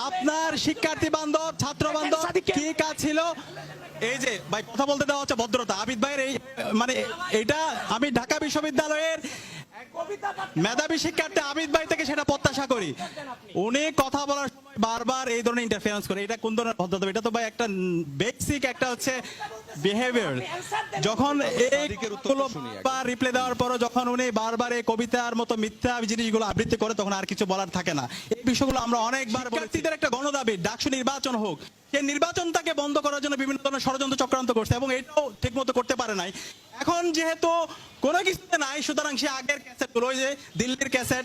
আপনার শিক্ষার্থী বান্ধব ছাত্র বান্ধব কি কাজ ছিল? এই যে ভাই কথা বলতে দেওয়া হচ্ছে ভদ্রতা। আবিদ ভাইয়ের এই মানে এটা আমি ঢাকা বিশ্ববিদ্যালয়ের মেধাবী শিক্ষার্থী আবিদ ভাই থেকে সেটা প্রত্যাশা করি। উনি কথা বলার সময় বারবার এই ধরনের ইন্টারফারেন্স করে, এটা কোন ধরনের ভদ্রতা? এটা তো ভাই একটা বেসিক একটা হচ্ছে বিহেভিয়ার। যখন এই রিপ্লাই দেওয়ার পর যখন উনি বারবার এই কবিতার মতো মিথ্যা জিনিসগুলো আবৃত্তি করে, তখন আর কিছু বলার থাকে না। এই বিষয়গুলো আমরা অনেকবার বলেছি। একটা গণদাবি ডাকসু নির্বাচন হোক, সেই নির্বাচনটাকে বন্ধ করার জন্য বিভিন্ন ধরনের ষড়যন্ত্র চক্রান্ত করছে এবং এটাও ঠিক মতো করতে পারে নাই। এখন যেহেতু কোনো কিছুতে নাই, সুতরাং সে আগের ক্যাসেটগুলো, ওই যে দিল্লির ক্যাসেট,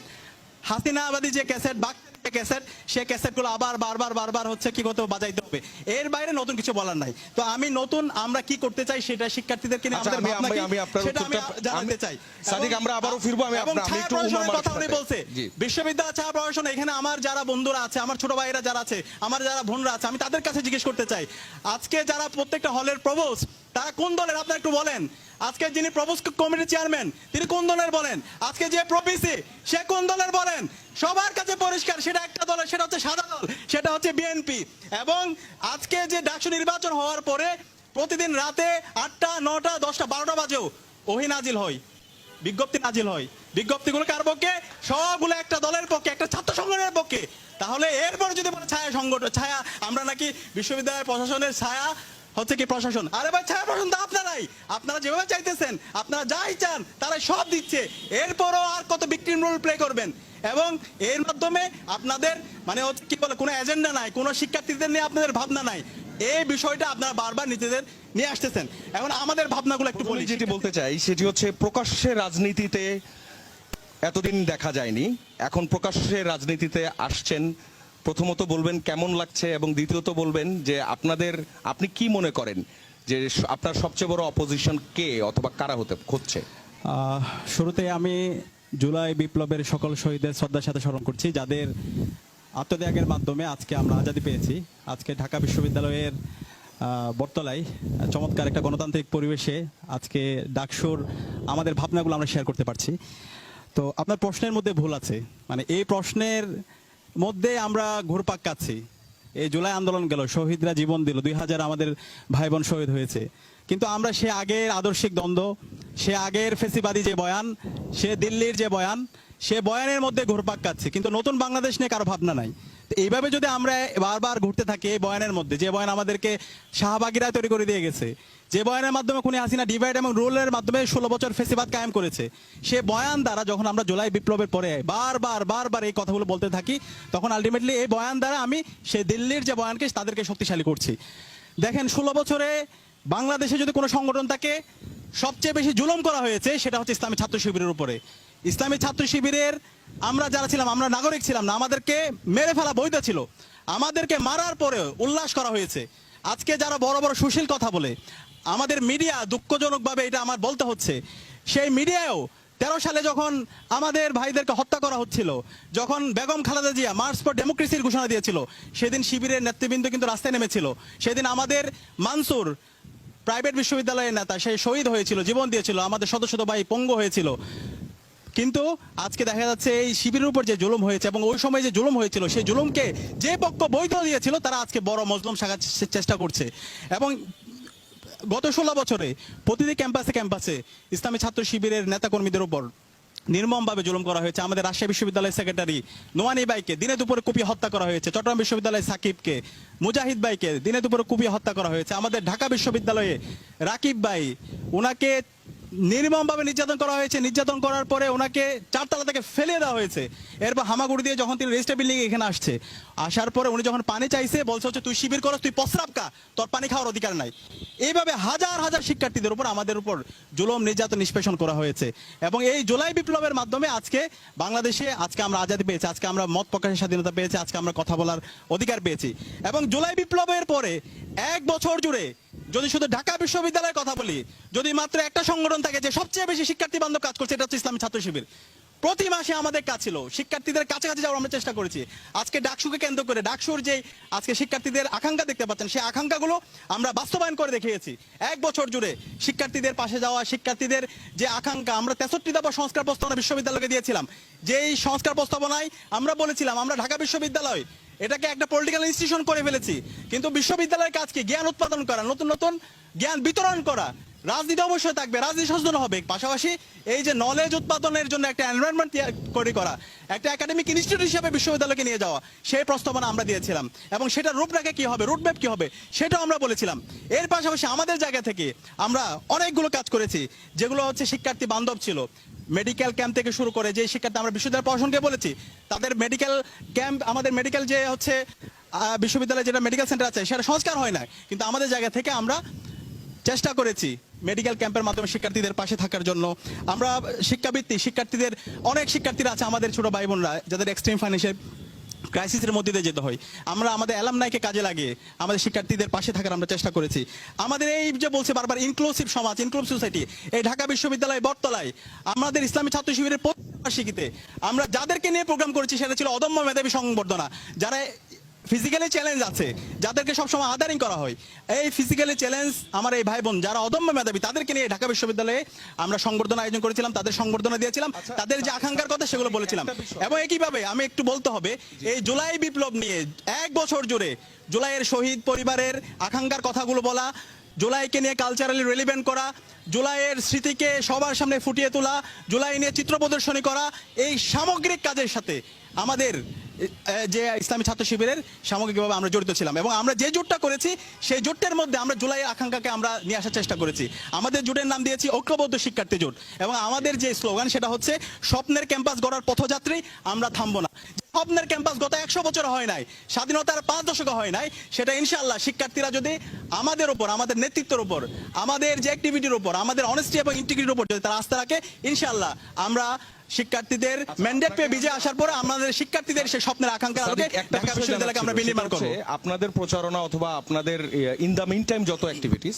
হাসিনাবাদী যে ক্যাসেট, ক্যাসেট, সে ক্যাসেটগুলো আবার বারবার হচ্ছে কি করতে বাজাইতে হবে। এর বাইরে নতুন কিছু বলার নাই। তো আমি নতুন আমরা কি করতে চাই সেটা শিক্ষার্থীদেরকে নিয়ে আমাদের ভাবনা কি সেটা আমি জানাতে চাই। সাদিক, আমরা আবারও ফিরবো। আমি একটু কথা উনি বলছে বিশ্ববিদ্যালয় ছাড়া পড়াশোনা, এখানে আমার যারা বন্ধুরা আছে, আমার ছোট ভাইরা যারা আছে, আমার যারা বোনরা আছে, আমি তাদের কাছে জিজ্ঞেস করতে চাই, আজকে যারা প্রত্যেকটা হলের প্রভোস্ট তারা কোন দলের? আপনারা একটু বলেন। আজকে যিনি প্রভোস্ট কমিটির চেয়ারম্যান তিনি কোন দলের বলেন? আজকে যে প্রভিসি সে কোন দলের বলেন? সবার কাছে পরিষ্কার সেটা একটা দলের, সেটা হচ্ছে সাদা দল, সেটা হচ্ছে বিএনপি। এবং আজকে যে ডাকসু নির্বাচন হওয়ার পরে প্রতিদিন রাতে 8টা 9টা 10টা 12টা বাজেও ওহি নাজিল হয়, বিজ্ঞপ্তি নাজিল হয়। বিজ্ঞপ্তিগুলো কার পক্ষে? সবগুলো একটা দলের পক্ষে, একটা ছাত্র সংগঠনের পক্ষে। তাহলে এরপরে যদি বলে ছায়া সংগঠন, ছায়া আমরা নাকি বিশ্ববিদ্যালয়ের প্রশাসনের ছায়া হচ্ছে কি প্রশাসন? আরে ভাই, ছায়া প্রশাসন তো আপনারাই। আপনারা যেভাবে চাইতেছেন, আপনারা যাই চান তারাই সব দিচ্ছে। এরপরও আর কত ভিকটিম রোল প্লে করবেন? এবং এর মাধ্যমে আপনাদের মানে হচ্ছে কি বলে কোনো এজেন্ডা নাই, কোনো শিক্ষার্থীদের নিয়ে আপনাদের ভাবনা নাই। এই বিষয়টা আপনারা বারবার নিজেদের নিয়ে আসতেছেন। এখন আমাদের ভাবনাগুলো একটু বলি। যেটি বলতে চাই সেটি হচ্ছে, প্রকাশ্যে রাজনীতিতে এতদিন দেখা যায়নি, এখন প্রকাশ্যে রাজনীতিতে আসছেন। প্রথমত বলবেন কেমন লাগছে, এবং দ্বিতীয়ত বলবেন যে আপনি কি মনে করেন যে আপনার সবচেয়ে বড় অপোজিশন কে অথবা কারা হতে হচ্ছে? শুরুতে আমি জুলাই বিপ্লবের সকল শহীদের শ্রদ্ধার সাথে স্মরণ করছি, যাদের আত্মত্যাগের মাধ্যমে আজকে আমরা আজাদি পেয়েছি। আজকে ঢাকা বিশ্ববিদ্যালয়ের বটতলায় চমৎকার একটা গণতান্ত্রিক পরিবেশে আজকে ডাকসুর আমাদের ভাবনাগুলো আমরা শেয়ার করতে পারছি। তো আপনার প্রশ্নের মধ্যে ভুল আছে, মানে এই প্রশ্নের মধ্যে আমরা ঘুরপাক কাচ্ছি। এই জুলাই আন্দোলন গেল, শহীদরা জীবন দিল, 2000 আমাদের ভাই বোন শহীদ হয়েছে, কিন্তু আমরা সে আগের আদর্শিক দ্বন্দ্ব, সে আগের ফেসিবাদী যে বয়ান, সে দিল্লির যে বয়ান, সে বয়ানের মধ্যে ঘুরপাক কাচ্ছি, কিন্তু নতুন বাংলাদেশ নিয়ে কারো ভাবনা নাই। তো এইভাবে যদি আমরা বারবার ঘুরতে থাকি এই বয়ানের মধ্যে, যে বয়ান আমাদেরকে শাহবাগীরা তৈরি করে দিয়ে গেছে, যে বয়ানের মাধ্যমে খুনি হাসিনা ডিভাইড এবং রুলের মাধ্যমে 16 বছর ফেসিবাদ কায়েম করেছে, সে বয়ান দ্বারা যখন আমরা জুলাই বিপ্লবের পরে বারবার এই কথাগুলো বলতে থাকি, তখন আলটিমেটলি এই বয়ান দ্বারা আমি সে দিল্লির যে বয়ানকে তাদেরকে শক্তিশালী করছি। দেখেন, 16 বছরে বাংলাদেশে যদি কোনো সংগঠন থাকে, সবচেয়ে বেশি জুলুম করা হয়েছে সেটা হচ্ছে ইসলামী ছাত্র শিবিরের উপরে। ইসলামী ছাত্র শিবিরের আমরা যারা ছিলাম, আমরা নাগরিক ছিলাম না, আমাদেরকে মেরে ফেলা বৈধ ছিল, আমাদেরকে মারার পরে উল্লাস করা হয়েছে। আজকে যারা বড় বড় সুশীল কথা বলে, আমাদের মিডিয়া দুঃখজনকভাবে এটা আমার বলতে হচ্ছে, সেই মিডিয়াও 13 সালে যখন আমাদের ভাইদেরকে হত্যা করা হচ্ছিল, যখন বেগম খালেদা জিয়া মার্চ ফর ডেমোক্রেসির ঘোষণা দিয়েছিল, সেদিন শিবিরের নেতৃবৃন্দ কিন্তু রাস্তায় নেমেছিল। সেদিন আমাদের মানসুর প্রাইভেট বিশ্ববিদ্যালয়ের নেতা, সে শহীদ হয়েছিল, জীবন দিয়েছিল, আমাদের শত শত ভাই পঙ্গু হয়েছিল। কিন্তু আজকে দেখা যাচ্ছে এই শিবিরের উপর যে জুলুম হয়েছে এবং ওই সময় যে জুলুম হয়েছিল, সেই জুলুমকে যে পক্ষ বৈধ দিয়েছিল তারা আজকে বড় মজলুম শাখার চেষ্টা করছে। এবং গত 16 বছরে প্রতিটি ক্যাম্পাসে ইসলামী ছাত্র শিবিরের নেতাকর্মীদের উপর নির্মমভাবে জুলুম করা হয়েছে। আমাদের রাজশাহী বিশ্ববিদ্যালয়ের সেক্রেটারি নোয়ানি ভাইকে দিনে দুপুরে কুপিয়ে হত্যা করা হয়েছে। চট্টগ্রাম বিশ্ববিদ্যালয়ের সাকিবকে, মুজাহিদ ভাইকে দিনে দুপুরে কুপিয়ে হত্যা করা হয়েছে। আমাদের ঢাকা বিশ্ববিদ্যালয়ে রাকিব ভাই, ওনাকে নির্মমভাবে নির্যাতন করা হয়েছে। নির্যাতন করার পরে ওনাকে 4 তলা থেকে ফেলে দেওয়া হয়েছে। এরপর হামাগুড়ি দিয়ে যখন তিনি রেজিস্টার বিল্ডিং এখানে আসার পরে উনি যখন পানি চাইছে, বলছে হচ্ছে তুই শিবির করস, তুই প্রস্রাব কা, তোর পানি খাওয়ার অধিকার নাই। এইভাবে হাজার হাজার শিক্ষার্থীদের উপর, আমাদের উপর জুলুম নির্যাতন নিষ্পেষণ করা হয়েছে। এবং এই জুলাই বিপ্লবের মাধ্যমে আজকে বাংলাদেশে আজকে আমরা আজাদি পেয়েছি, আজকে আমরা মত প্রকাশের স্বাধীনতা পেয়েছি, আজকে আমরা কথা বলার অধিকার পেয়েছি। এবং জুলাই বিপ্লবের পরে 1 বছর জুড়ে যদি শুধু ঢাকা বিশ্ববিদ্যালয়ের কথা বলি, যদি মাত্র একটা সংগঠন থাকে যে সবচেয়ে বেশি শিক্ষার্থী বান্ধব কাজ করছে, এটা হচ্ছে ইসলামী ছাত্র শিবির। প্রতি মাসে আমাদের কাজ ছিল শিক্ষার্থীদের কাছাকাছি যাওয়ার আমরা চেষ্টা করেছি। আজকে ডাকসুকে কেন্দ্র করে, ডাকসুর যে আজকে শিক্ষার্থীদের আকাঙ্ক্ষা দেখতে পাচ্ছেন, সেই আকাঙ্ক্ষাগুলো আমরা বাস্তবায়ন করে দেখিয়েছি। 1 বছর জুড়ে শিক্ষার্থীদের পাশে যাওয়া, শিক্ষার্থীদের যে আকাঙ্ক্ষা, আমরা 63 দফা সংস্কার প্রস্তাবনা বিশ্ববিদ্যালয়কে দিয়েছিলাম। যেই সংস্কার প্রস্তাবনায় আমরা বলেছিলাম আমরা ঢাকা বিশ্ববিদ্যালয় এটাকে একটা পলিটিক্যাল ইনস্টিটিউশন করে ফেলেছি। কিন্তু বিশ্ববিদ্যালয়ের কাজ কি? জ্ঞান উৎপাদন করা, নতুন নতুন জ্ঞান বিতরণ করা। রাজনীতি অবশ্যই থাকবে, রাজনীতি সচেতন হবে, পাশাপাশি এই যে নলেজ উৎপাদনের জন্য একটা এনভায়রনমেন্ট তৈরি করা, একটা একাডেমিক ইনস্টিটিউট হিসেবে বিশ্ববিদ্যালয়কে নিয়ে যাওয়া, সেই প্রস্তাবনা আমরা দিয়েছিলাম। এবং সেটা রূপরেখা কি হবে, রুটম্যাপ কি হবে, সেটাও আমরা বলেছিলাম। এর পাশাপাশি আমাদের জায়গা থেকে আমরা অনেকগুলো কাজ করেছি যেগুলো হচ্ছে শিক্ষার্থী বান্ধব ছিল। মেডিকেল ক্যাম্প থেকে শুরু করে যে শিক্ষার্থী আমরা বিশ্ববিদ্যালয় প্রশাসনকে বলেছি তাদের মেডিকেল ক্যাম্প, আমাদের মেডিকেল যে হচ্ছে বিশ্ববিদ্যালয়ে যেটা মেডিকেল সেন্টার আছে সেটা সংস্কার হয় না, কিন্তু আমাদের জায়গা থেকে আমরা চেষ্টা করেছি মেডিকেল ক্যাম্পের মাধ্যমে শিক্ষার্থীদের পাশে থাকার জন্য। আমরা শিক্ষাবৃত্তি, শিক্ষার্থীদের অনেক শিক্ষার্থীরা আছে আমাদের ছোট ভাই বোনরা যাদের এক্সট্রিম ফাইন্যান্সিয়াল ক্রাইসিসের মধ্যে দিয়ে যেতে হয়, আমরা আমাদের অ্যালামনাইকে কাজে লাগিয়ে আমাদের শিক্ষার্থীদের পাশে থাকার আমরা চেষ্টা করেছি। আমাদের এই যে বলছে বারবার ইনক্লুসিভ সমাজ, ইনক্লুসিভ সোসাইটি, এই ঢাকা বিশ্ববিদ্যালয় বটতলায় আমাদের ইসলামী ছাত্র শিবিরের বার্ষিকীতে আমরা যাদেরকে নিয়ে প্রোগ্রাম করেছি সেটা ছিল অদম্য মেধাবী সংবর্ধনা, যারা ফিজিক্যালি চ্যালেঞ্জ আছে, যাদেরকে সবসময় আদারিং করা হয়। এই ফিজিক্যালি চ্যালেঞ্জ আমার এই ভাই বোন যারা অদম্য মেধাবী তাদেরকে নিয়ে ঢাকা বিশ্ববিদ্যালয়ে আমরা সংবর্ধনা আয়োজন করেছিলাম, তাদের সংবর্ধনা দিয়েছিলাম, তাদের যে আকাঙ্ক্ষার কথা সেগুলো বলেছিলাম। এবং একইভাবে আমি একটু বলতে হবে, এই জুলাই বিপ্লব নিয়ে 1 বছর জুড়ে জুলাইয়ের শহীদ পরিবারের আকাঙ্ক্ষার কথাগুলো বলা, জুলাইকে নিয়ে কালচারালি রেলিভেন্ট করা, জুলাইয়ের স্মৃতিকে সবার সামনে ফুটিয়ে তোলা, জুলাই নিয়ে চিত্র প্রদর্শনী করা, এই সামগ্রিক কাজের সাথে আমাদের যে ইসলামী ছাত্র শিবিরের সামগ্রিকভাবে আমরা জড়িত ছিলাম। এবং আমরা যে জোটটা করেছি সেই জোটের মধ্যে আমরা জুলাই আকাঙ্ক্ষাকে আমরা নিয়ে আসার চেষ্টা করেছি। আমাদের জোটের নাম দিয়েছি ঐক্যবদ্ধ শিক্ষার্থী জোট, এবং আমাদের যে স্লোগান সেটা হচ্ছে স্বপ্নের ক্যাম্পাস গড়ার পথযাত্রী, আমরা থামবো না। স্বপ্নের ক্যাম্পাস গত 100 বছর হয় নাই, স্বাধীনতার 5 দশকে হয় নাই, সেটা ইনশাআল্লাহ শিক্ষার্থীরা যদি আমাদের উপর, আমাদের নেতৃত্বের উপর, আমাদের যে অ্যাক্টিভিটির উপর, আমাদের অনেস্টি এবং ইন্টিগ্রিটির উপর যদি তারা আস্থা রাখে, ইনশাআল্লাহ আমরা শিক্ষার্থীদের ম্যান্ডেট পেয়ে বিজয় আসার পরে আমাদের শিক্ষার্থীদের সেই স্বপ্নের আকাঙ্ক্ষার আলোকে ঢাকা বিশ্ববিদ্যালয়কে আমরা বিনির্মাণ করব। আপনাদের প্রচারণা অথবা আপনাদের ইন দা মিন টাইম যত অ্যাক্টিভিটিস,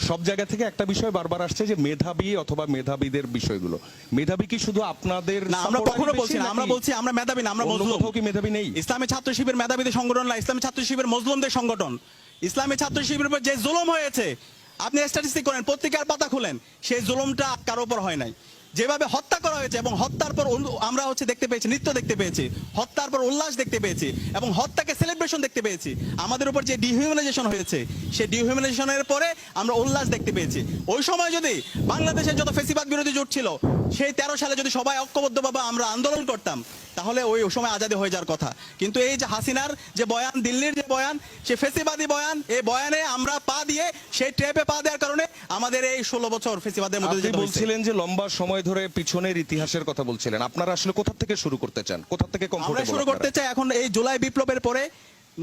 সব জায়গা থেকে একটা বিষয় বারবার আসছে যে মেধাবী অথবা মেধাবীদের বিষয়গুলো। মেধাবী কি শুধু আপনাদের? না, আমরা কখনো বলছি না, আমরা বলছি আমরা মেধাবী না, আমরা মজলুম। কি মেধাবী নেই? ইসলামী ছাত্র শিবির মেধাবীদের সংগঠন না, ইসলামী ছাত্র শিবির মজলুমদের সংগঠন। ইসলামী ছাত্র শিবিরের উপর যে জুলুম হয়েছে, আপনি স্ট্যাটিস্টিক করেন, পত্রিকার পাতা খুলেন, সেই জুলুমটা কারো উপর হয় নাই। যেভাবে হত্যা করা হয়েছে এবং হত্যার পর আমরা হচ্ছে দেখতে পেয়েছি, নৃত্য দেখতে পেয়েছি, হত্যার পর উল্লাস দেখতে পেয়েছি, এবং হত্যাকে সেলিব্রেশন দেখতে পেয়েছি। আমাদের উপর যে ডিহিউম্যানাইজেশন হয়েছে সেই ডিহিউম্যানাইজেশনের পরে আমরা উল্লাস দেখতে পেয়েছি। ওই সময় যদি বাংলাদেশের যত ফেসিবাদ বিরোধী জোট ছিল সেই 13 সালে যদি সবাই ঐক্যবদ্ধভাবে আমরা আন্দোলন করতাম তাহলে ওই সময় আজাদি হয়ে যাওয়ার কথা। কিন্তু এই যে হাসিনার যে বয়ান, দিল্লির যে বয়ান, সে ফেসিবাদী বয়ান, এই বয়ানে আমরা পা দিয়ে সেই ট্র্যাপে পা দেওয়ার কারণে আমাদের এই 16 বছর ফেসিবাদের মধ্যে যেতে হয়েছে। আপনি বলছিলেন যে লম্বা সময় ধরে পিছনের ইতিহাসের কথা বলছিলেন, আপনারা আসলে কোথা থেকে শুরু করতে চান? কোথা থেকে আমরা কমফোর্টেবল? শুরু করতে চাই এখন এই জুলাই বিপ্লবের পরে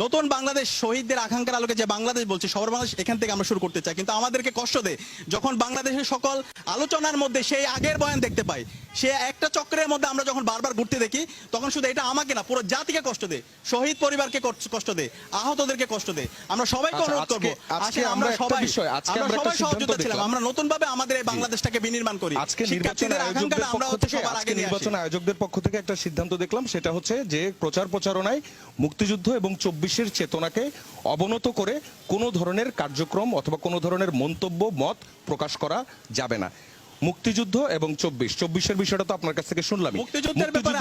নতুন বাংলাদেশ, শহীদদের আকাঙ্ক্ষার আলোকে যে বাংলাদেশ বলছে, সবার বাংলাদেশ, এখান থেকে আমরা শুরু করতে চাই। কিন্তু আমাদেরকে কষ্ট দেয় যখন বাংলাদেশের সকল আলোচনার মধ্যে সেই আগের বয়ান দেখতে পাই, সে একটা চক্রের মধ্যে আমরা যখন বারবার ঘুরতে দেখি, তখন শুধু এটা আমাকে না পুরো জাতিকে কষ্ট দেয়, শহীদ পরিবারকে কষ্ট দেয়, আহতদেরকে কষ্ট দেয়। আমরা সবাইকে অনুরোধ করবো, আজকে আমরা সবাই সহযোগিতা ছিলাম, আমরা নতুন ভাবে আমাদের এই বাংলাদেশটাকে বিনির্মাণ করি। আজকে নির্বাচন আয়োজকদের পক্ষ থেকে একটা সিদ্ধান্ত দেখলাম, সেটা হচ্ছে যে প্রচারণায় মুক্তিযুদ্ধ এবং 24-এর চেতনাকে অবনত করে কোনো ধরনের কার্যক্রম অথবা কোনো ধরনের মন্তব্য, মত প্রকাশ করা যাবে না। মুক্তিযুদ্ধ এবং 24-এর বিষয়টা তো আপনার কাছ থেকে শুনলাম। মুক্তিযুদ্ধের ব্যাপারে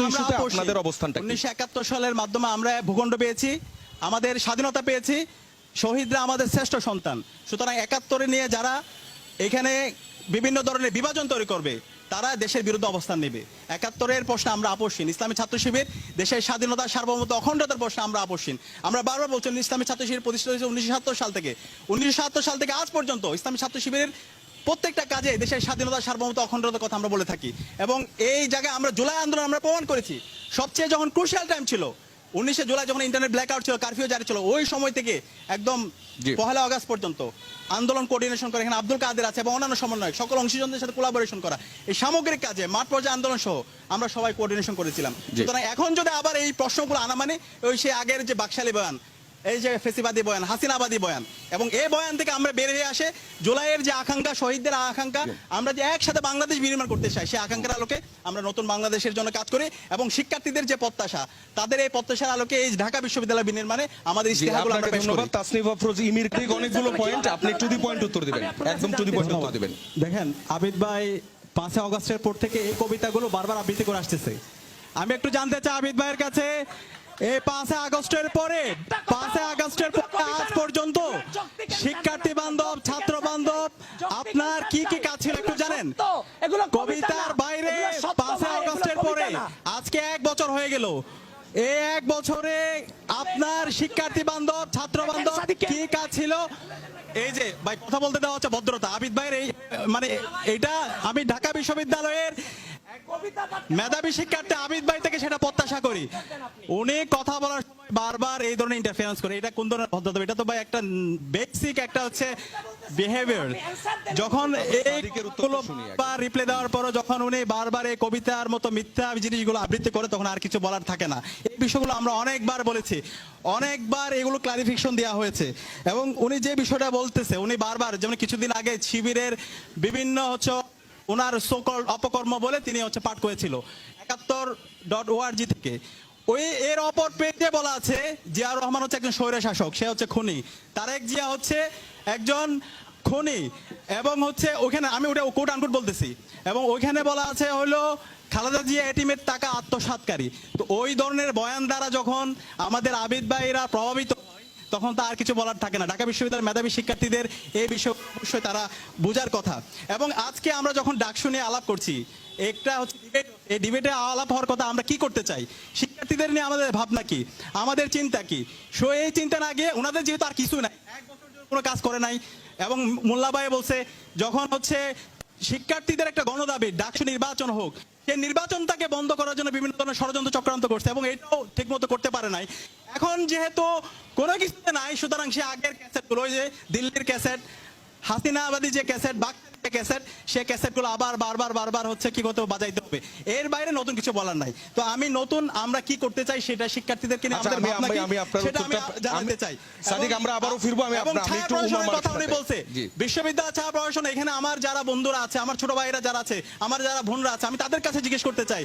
আপনাদের অবস্থানটা 1971 সালের মাধ্যমে আমরা ভূখণ্ড পেয়েছি, আমাদের স্বাধীনতা পেয়েছি, শহীদরা আমাদের শ্রেষ্ঠ সন্তান। সুতরাং 71 নিয়ে যারা এখানে বিভিন্ন ধরনের বিভাজন তৈরি করবে তারা দেশের বিরুদ্ধে অবস্থান নেবে। 71-এর প্রশ্নে আমরা আপোষহীন। ইসলামী ছাত্র শিবির দেশের স্বাধীনতা, সার্বভৌমত্ব, অখণ্ডতার প্রশ্নে আমরা আপোষহীন। আমরা বারবার বলছি ইসলামী ছাত্র শিবির প্রতিষ্ঠিত হয়েছে 1977 সাল থেকে। 1977 সাল থেকে আজ পর্যন্ত ইসলামী ছাত্র শিবিরের প্রত্যেকটা কাজে দেশের স্বাধীনতা, সার্বভৌমত্ব, অখণ্ডতার কথা আমরা বলে থাকি। এবং এই জায়গায় আমরা জুলাই আন্দোলন আমরা প্রমাণ করেছি। সবচেয়ে যখন ক্রুশিয়াল টাইম ছিল 19 জুলাই, যখন ইন্টারনেট ব্ল্যাকআউট ছিল, কারফিউ জারি ছিল, ওই সময় থেকে একদম 1 আগস্ট পর্যন্ত আন্দোলন কোঅর্ডিনেশন করে এখানে আব্দুল কাদের আছে এবং অন্যান্য সমন্বয়ক, সকল অংশীজনদের সাথে কোলাবোরেশন করা, এই সামগ্রিক কাজে মাঠ পর্যায়ে আন্দোলন সহ আমরা সবাই কোঅর্ডিনেশন করেছিলাম। সুতরাং এখন যদি আবার এই প্রশ্নগুলো আনা মানে ওই সে আগের যে বাকশালী বয়ান, এই যে ফেসিবাদী বয়ান, হাসিনাবাদী বয়ান, এবং এই বয়ান থেকে আমরা বের হয়ে আসে জুলাইয়ের যে আকাঙ্ক্ষা, শহীদদের আকাঙ্ক্ষা, আমরা যে একসাথে বাংলাদেশ বিনির্মাণ করতে চাই, সেই আকাঙ্ক্ষার আলোকে আমরা নতুন বাংলাদেশের জন্য কাজ করি। এবং শিক্ষার্থীদের যে প্রত্যাশা, তাদের এই প্রত্যাশার আলোকে এই ঢাকা বিশ্ববিদ্যালয় বিনির্মাণে আমাদের ইস্তেহারগুলো আমরা পেশ করি। তাসনিফ আফরোজ ইমির থেকে অনেকগুলো পয়েন্ট, আপনি টু দি পয়েন্ট উত্তর দিবেন, একদম টু দি পয়েন্ট উত্তর দিবেন। দেখেন আবিদ ভাই 5 আগস্টের পর থেকে এই কবিতাগুলো বারবার আবৃত্তি করে আসতেছে। আমি একটু জানতে চাই আবিদ ভাইয়ের কাছে, এই 5 আগস্টের পরে আজ পর্যন্ত শিক্ষার্থী বান্ধব, ছাত্র বান্ধব আপনার কি কি কাজ ছিল একটু জানেন? কবিতার বাইরে 5 আগস্টের পরে আজকে 1 বছর হয়ে গেল। এই 1 বছরে আপনার শিক্ষার্থী বান্ধব, ছাত্র বান্ধব কি কাজ ছিল? এই যে ভাই কথা বলতে দেওয়া হচ্ছে ভদ্রতা। আবিদ ভাইয়ের এই মানে এটা আমি ঢাকা বিশ্ববিদ্যালয়ের মেধাবী শিক্ষার্থী আবিদ ভাই থেকে সেটা প্রত্যাশা করি। উনি কথা বলার সময় বারবার এই ধরনের ইন্টারফারেন্স করে, এটা কোন ধরনের ভদ্রতা? এটা তো ভাই একটা বেসিক একটা হচ্ছে বিহেভিয়ার। যখন এই রিপ্লাই দেওয়ার পর যখন উনি বারবার এই কবিতার মতো মিথ্যা জিনিসগুলো আবৃত্তি করে তখন আর কিছু বলার থাকে না। এই বিষয়গুলো আমরা অনেকবার বলেছি, অনেকবার এগুলো ক্লারিফিকেশন দেওয়া হয়েছে। এবং উনি যে বিষয়টা বলতেছে, উনি বারবার যেমন কিছুদিন আগে শিবিরের বিভিন্ন হচ্ছে ওনার সকল অপকর্ম বলে তিনি হচ্ছে পাঠ করেছিল 71.org থেকে। ওই এর অপর পেজে বলা আছে জিয়াউর রহমান হচ্ছে একজন স্বৈর শাসক, সে হচ্ছে খুনি। তারেক জিয়া হচ্ছে একজন খুনি এবং হচ্ছে ওখানে আমি ওটা কোট আনকোট বলতেছি। এবং ওইখানে বলা আছে হলো খালেদা জিয়া এটিমের টাকা আত্মসাৎকারী। তো ওই ধরনের বয়ান দ্বারা যখন আমাদের আবিদ ভাইরা প্রভাবিত তখন তো আর কিছু বলার থাকে না। ঢাকা বিশ্ববিদ্যালয়ের মেধাবী শিক্ষার্থীদের এই বিষয় অবশ্যই তারা বোঝার কথা। এবং আজকে আমরা যখন ডাকসু নিয়ে আলাপ করছি, একটা হচ্ছে ডিবেট, এই ডিবেটে আলাপ হওয়ার কথা আমরা কি করতে চাই, শিক্ষার্থীদের নিয়ে আমাদের ভাবনা কি, আমাদের চিন্তা কি। সো এই চিন্তা না গিয়ে ওনাদের যেহেতু আর কিছু নাই, 1 বছর কোনো কাজ করে নাই। এবং মোল্লা ভাই বলছে যখন হচ্ছে শিক্ষার্থীদের একটা গণদাবি ডাকসু নির্বাচন হোক, সেই নির্বাচনটাকে বন্ধ করার জন্য বিভিন্ন ধরনের ষড়যন্ত্র চক্রান্ত করছে এবং এটাও ঠিক মতো করতে পারে নাই। এখন যেহেতু কোনো কিছুতে নাই, সুতরাং সে আগের ক্যাসেটগুলো, ওই যে দিল্লির ক্যাসেট, হাসিনাবাদী যে ক্যাসেট, বাকশালের ক্যাসেট, সেই ক্যাসেটগুলো আবার বারবার হচ্ছে কি করতে হবে, বাজাইতে হবে। এর বাইরে নতুন কিছু বলার নাই। তো আমি নতুন আমরা কি করতে চাই সেটা শিক্ষার্থীদেরকে নিয়ে আমাদের ভাবনা কি সেটা আমি জানাতে চাই। সাদিক আমরা আবারও ফিরবো। আমি একটু প্রশাসনের কথা উনি বলছে, বিশ্ববিদ্যালয় ছাত্র প্রশাসন, এখানে আমার যারা বন্ধুরা আছে, আমার ছোট ভাইরা যারা আছে, আমার যারা বোনরা আছে, আমি তাদের কাছে জিজ্ঞেস করতে চাই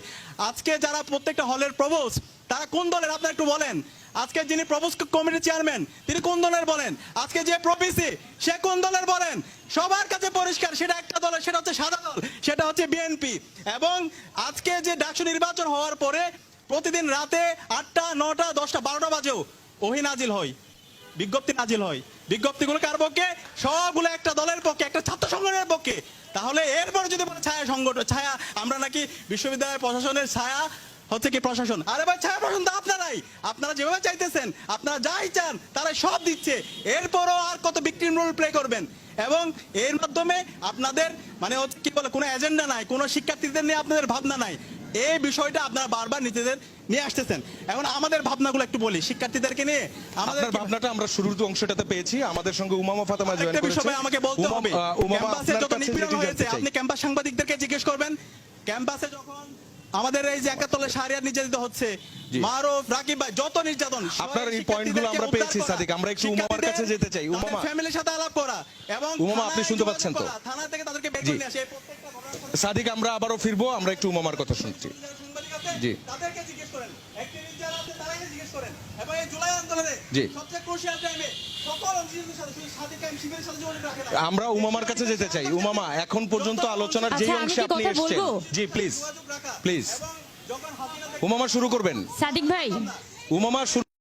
আজকে যারা প্রত্যেকটা হলের প্রভোস্ট তারা কোন দলের আপনারা একটু বলেন। আজকে যিনি প্রভোস্ট কমিটির চেয়ারম্যান তিনি কোন দলের বলেন, আজকে যে প্রভিসি সে কোন দলের বলেন। সবার কাছে পরিষ্কার সেটা একটা দলের, সেটা হচ্ছে সাদা দল, সেটা হচ্ছে বিএনপি। এবং আজকে যে ডাকসু নির্বাচন হওয়ার পরে প্রতিদিন রাতে 8টা 9টা 10টা 12টা বাজেও ওহি নাজিল হয়, বিজ্ঞপ্তি নাজিল হয়। বিজ্ঞপ্তিগুলো কার পক্ষে? সবগুলো একটা দলের পক্ষে, একটা ছাত্র সংগঠনের পক্ষে। তাহলে এরপর যদি বলে ছায়া সংগঠন, ছায়া আমরা নাকি বিশ্ববিদ্যালয়ের প্রশাসনের ছায়া হচ্ছে কি প্রশাসন, আরে ভাই ছায়া প্রশাসন তো আপনারাই, আপনারা যেভাবে চাইতেছেন, আপনারা যাই চান তারাই সব দিচ্ছে। এরপরও আর কত ভিকটিম রোল প্লে করবেন? এবং এর মাধ্যমে আপনাদের মানে হচ্ছে কি বলে কোনো এজেন্ডা নাই, কোনো শিক্ষার্থীদের নিয়ে আপনাদের ভাবনা নাই। এই বিষয়টা আপনারা বারবার নিজেদের নিয়ে আসতেছেন। এখন আমাদের ভাবনাগুলো একটু বলি শিক্ষার্থীদেরকে নিয়ে। আমাদের ভাবনাটা আমরা শুরুর অংশটাতে পেয়েছি। আমাদের সঙ্গে উমামা ফাতেমা জয়েন করেছে। বিষয় আমাকে বলতে হবে, ক্যাম্পাসে যত নিপীড়ন হয়েছে আপনি ক্যাম্পাস সাংবাদিকদেরকে জিজ্ঞেস করবেন। ক্যাম্পাসে যখন আমাদের এই যে একাতলে শাহরিয়ার নির্যাতিত হচ্ছে, মারুফ, রাকিব ভাই, যত নির্যাতন, আপনার এই পয়েন্টগুলো আমরা পেয়েছি। সাদিক আমরা একটু উমামার কাছে যেতে চাই। উমামা, ফ্যামিলির সাথে আলাপ করা এবং উমামা আপনি শুনতে পাচ্ছেন তো? থানা থেকে তাদেরকে বের করে নিয়ে আসে। এই প্রত্যেকটা ঘটনা সাদিক আমরা আবারও ফিরবো। আমরা একটু উমামার কথা শুনছি। জি, তাদেরকে জিজ্ঞেস করেন, অ্যাক্টিভিস্ট যারা আছে তাদেরকে জিজ্ঞেস করেন। এবং এই জুলাই আন্দোলনে জি সবচেয়ে ক্রুশিয়াল টাইমে সকল অংশীদারদের সাথে শুধু সাদিক কায়েম শিবিরের সাথে যোগাযোগ রাখে না। আমরা উমামার কাছে যেতে চাই। উমামা, এখন পর্যন্ত আলোচনার যে অংশে আপনি এসেছেন, জি প্লিজ প্লিজ এবং যখন হাসিনা উমামা শুরু করবেন। সাদিক ভাই, উমামা শুরু